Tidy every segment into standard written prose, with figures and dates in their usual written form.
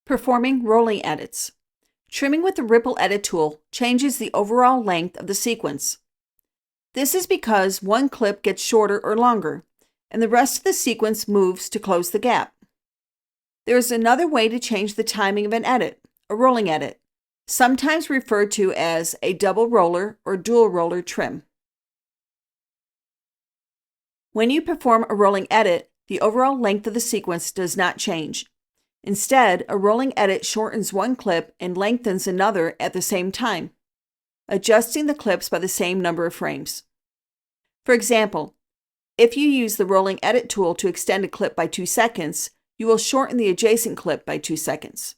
Performing rolling edits. Trimming with the Ripple Edit tool changes the overall length of the sequence. This is because one clip gets shorter or longer, and the rest of the sequence moves to close the gap. There is another way to change the timing of an edit, a rolling edit, sometimes referred to as a double roller or dual roller trim. When you perform a rolling edit, the overall length of the sequence does not change. Instead, a rolling edit shortens one clip and lengthens another at the same time, adjusting the clips by the same number of frames. For example, if you use the rolling edit tool to extend a clip by 2 seconds, you will shorten the adjacent clip by 2 seconds.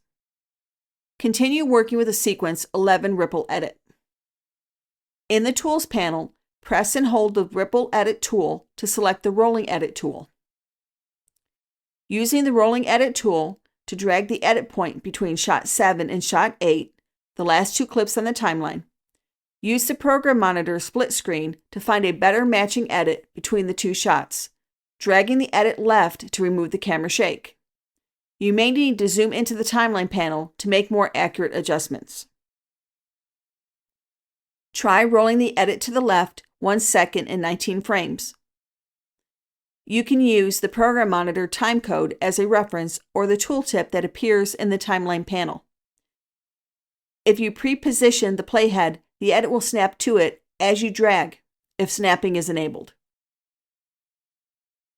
Continue working with the sequence 11 Ripple Edit. In the Tools panel, press and hold the Ripple Edit tool to select the Rolling Edit tool. Using the Rolling Edit tool to drag the edit point between shot 7 and shot 8, the last 2 clips on the timeline, use the Program Monitor split screen to find a better matching edit between the 2 shots, dragging the edit left to remove the camera shake. You may need to zoom into the timeline panel to make more accurate adjustments. Try rolling the edit to the left 1 second and 19 frames. You can use the Program Monitor timecode as a reference or the tooltip that appears in the timeline panel. If you pre-position the playhead, the edit will snap to it as you drag, if snapping is enabled.